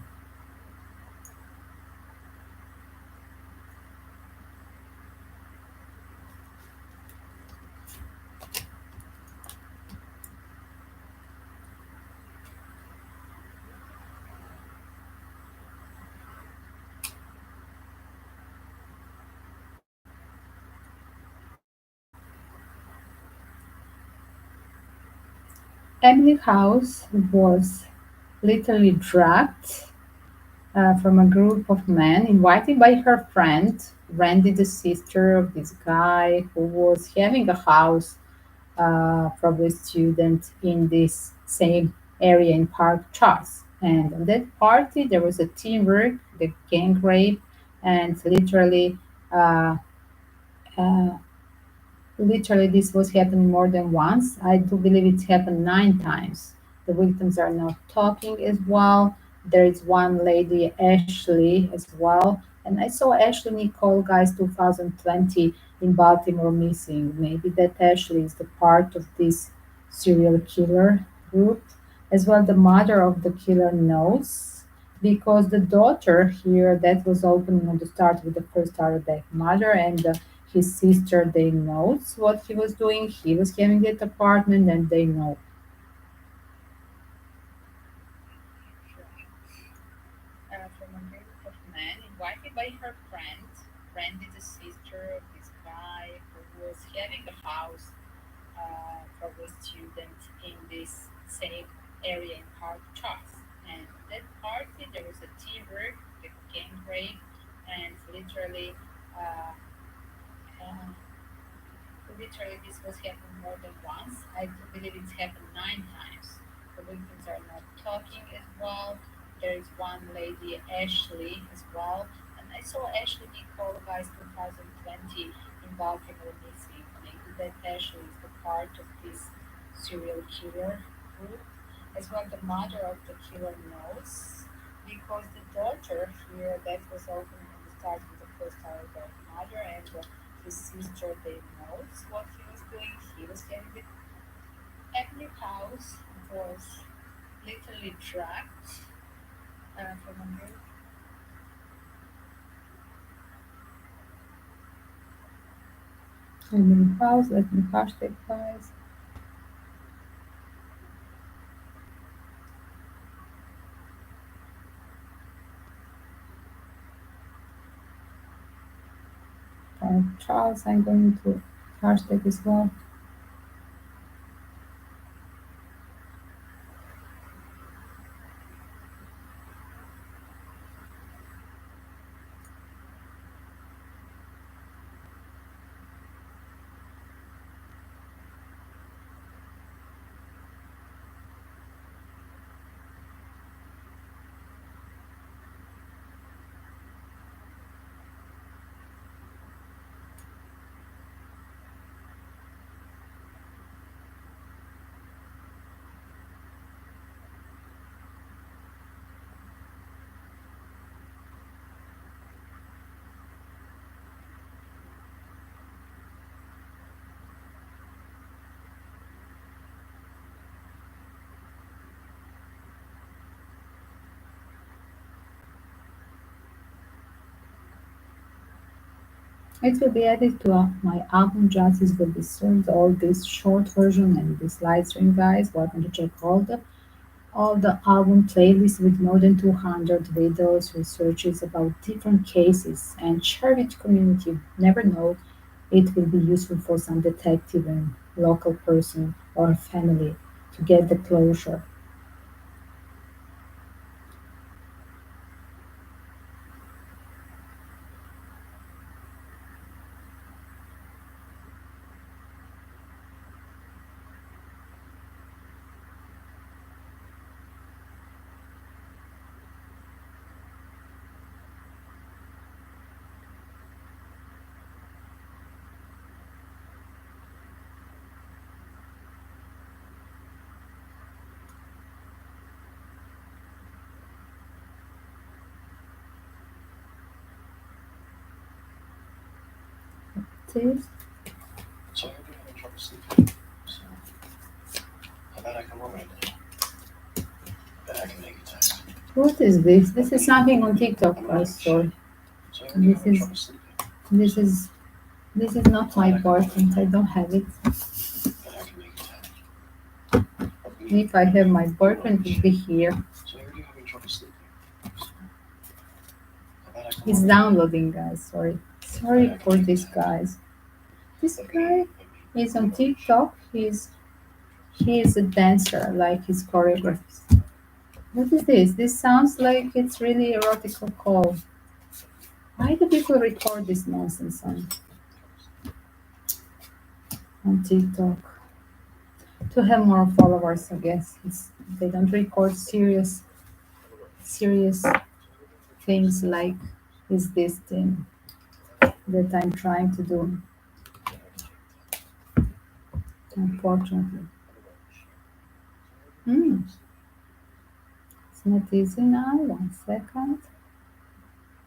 Emily Hauze was literally dragged from a group of men invited by her friend, Randy, the sister of this guy who was having a house, probably student in this same area in Park Charles. And on that party, there was a teamwork, the gang rape, and uh, uh, literally, this was happening more than once. I do believe it happened 9 times. The victims are not talking as well. There is one lady, Ashley, as well. And I saw Ashley Nicole, guys, 2020 in Baltimore missing. Maybe that Ashley is the part of this serial killer group. As well, the mother of the killer knows because the daughter here, that was opening on the start with the first Arabic mother and his sister, they knows what he was doing. He was having that apartment and they know. From a group of men invited by her friend, Randy, the sister of this guy who was having a house for a student in this same area in Park Charles. And that party, there was a teamwork, the gang rape, and uh, uh, literally, this was happened more than once. I do believe it's happened 9 times. The victims are not talking as well. There is one lady, Ashley, as well. And I saw Ashley Nicole, guys, 2020 in Baltimore missing. Maybe that Ashley is the part of this serial killer group. As well, the mother of the killer knows because the daughter here, that was open on the start with the first hour of mother and his sister, they knows what he was doing. He was getting the Emily House was literally dragged from a group. Emily House, let me hashtag guys. Charles, I'm going to hashtag as well. It will be added to my album Justice will be soon. All this short version and this live stream, guys. Welcome to check all the album playlists with more than 200 videos, researches about different cases, and share with community. Never know, it will be useful for some detective and local person or family to get the closure. it is. So I hope you're having trouble sleeping. So I bet I can roll right now. I bet I can make it tired. What is this? This is something on TikTok, guys. Sorry. So I hope you're This having is trouble sleeping. this is this is not my boyfriend. I don't have it. Bet I can make it tired. But we If I have my boyfriend, he'd be here. So I heard you're having trouble sleeping. So I bet I can He's roll right downloading, guys. Sorry. Sorry for this, guys. This guy is on TikTok. He is a dancer, like his choreographers. What is this? This sounds like it's really erotical call. Why do people record this nonsense on TikTok? To have more followers, I guess. They don't record serious things like is this thing that I'm trying to do, unfortunately. Hmm. It's not easy now. 1 second.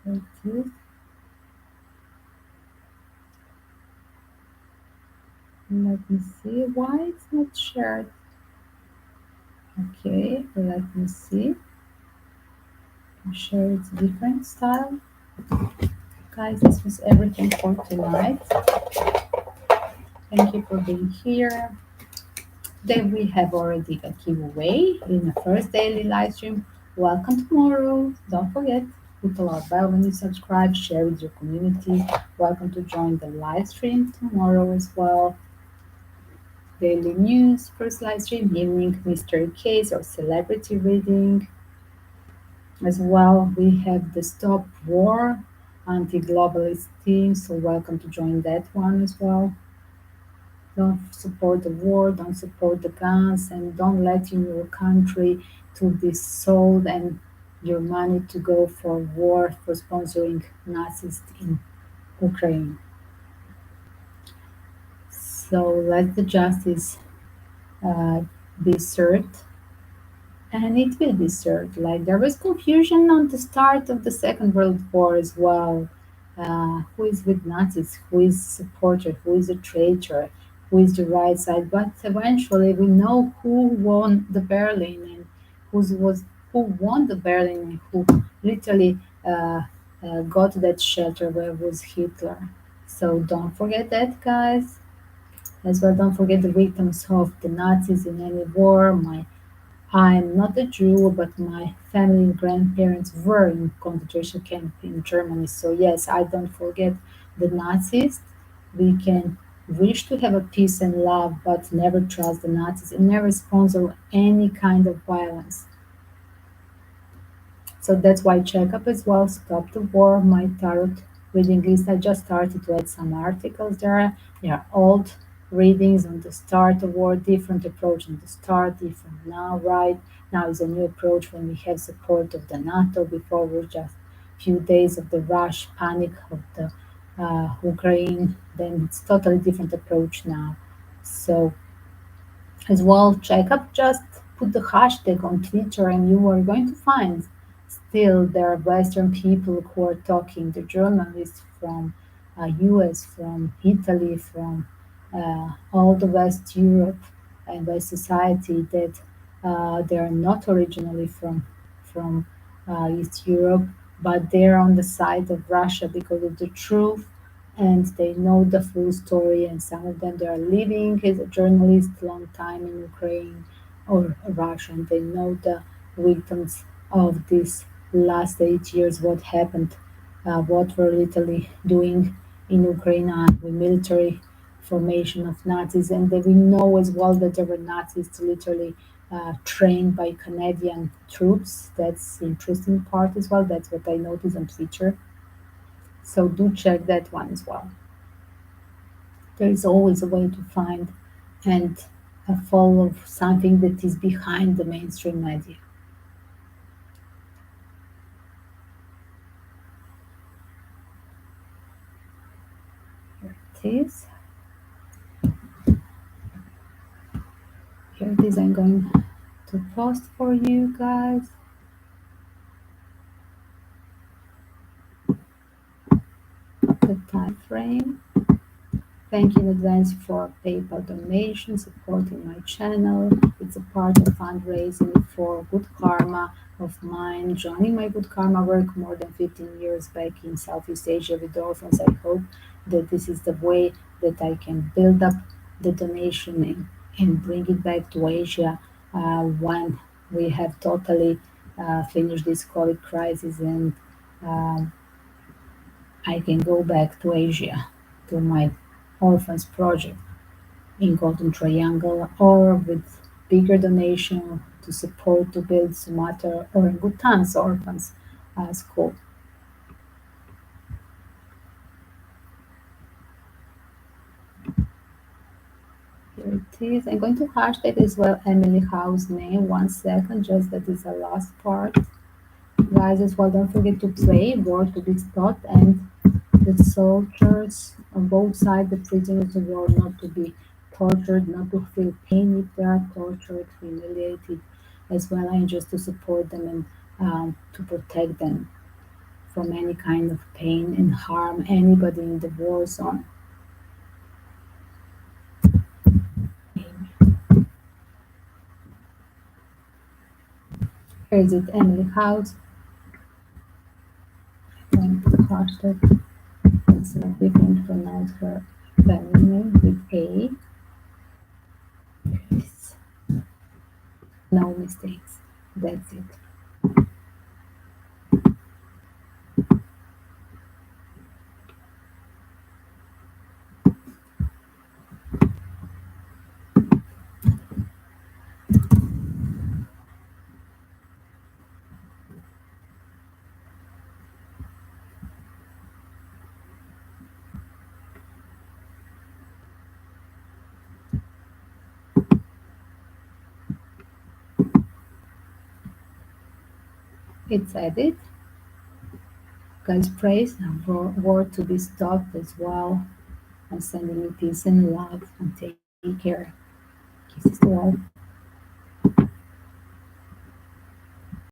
It is. Let me see why it's not shared. Okay, let me see. I'll share it different style. Guys, this was everything for tonight. Thank you for being here. Then we have already a giveaway in the first daily live stream. Welcome tomorrow. Don't forget, hit the like bell when you subscribe, share with your community. Welcome to join the live stream tomorrow as well. Daily news, first live stream, evening mystery case or celebrity reading. As well, we have the Stop War anti-globalist team, so welcome to join that one as well. Don't support the war, don't support the guns, and don't let your country to be sold and your money to go for war for sponsoring Nazis in Ukraine. So let the justice be served, and it will be served. Like there was confusion on the start of the Second World War as well. Who is with Nazis? Who is supporter? Who is a traitor? Who is the right side? But eventually, we know who won the Berlin and who won the Berlin and who literally got that shelter where was Hitler. So don't forget that, guys. As well, don't forget the victims of the Nazis in any war. I'm not a Jew, but my family and grandparents were in concentration camp in Germany. So yes, I don't forget the Nazis. We can wish to have a peace and love, but never trust the Nazis and never sponsor any kind of violence. So that's why check up as well. Stop the war. My tarot reading list. I just started to add some articles there. There are old readings on the start of war, different approach on the start, different now, right? Now is a new approach when we have support of the NATO. Before were just few days of the rush, panic of the Ukraine. Then it's totally different approach now. So as well, check up, just put the hashtag on Twitter and you are going to find still there are Western people who are talking, the journalists from US, from Italy, from all the West Europe and West society that they are not originally from East Europe, but they're on the side of Russia because of the truth and they know the full story. And some of them they are living as a journalist long time in Ukraine or Russia, and they know the victims of this last 8 years, what happened, what were literally doing in Ukraine with military formation of Nazis, and that we know as well that there were Nazis literally trained by Canadian troops. That's the interesting part as well. That's what I noticed on Twitter. So do check that one as well. There is always a way to find and follow something that is behind the mainstream media. Here it is. Here it is. I'm going to post for you guys. The time frame. Thank you in advance for PayPal donation supporting my channel. It's a part of fundraising for Good Karma of mine. Joining my Good Karma work more than 15 years back in Southeast Asia with orphans. I hope that this is the way that I can build up the donation and bring it back to Asia when we have totally finished this COVID crisis and um, I can go back to Asia to my orphans project in Golden Triangle or with bigger donation to support to build Sumatra or in Bhutan's orphans school. Here it is. I'm going to hashtag as well Emily Hauze name. 1 second, just that is the last part. Guys, as well, don't forget to play, war to be stopped, and the soldiers on both sides, the prisoners of war, not to be tortured, not to feel pain if they are tortured, humiliated, as well, and just to support them and to protect them from any kind of pain and harm anybody in the war zone. Here is it, Emily House. Going to hashtag. It's we can pronounce her family name with A. Yes. No mistakes. That's it. It's added. Guys, praise and war to be stopped as well. And sending you peace and love and take care. Kisses to all.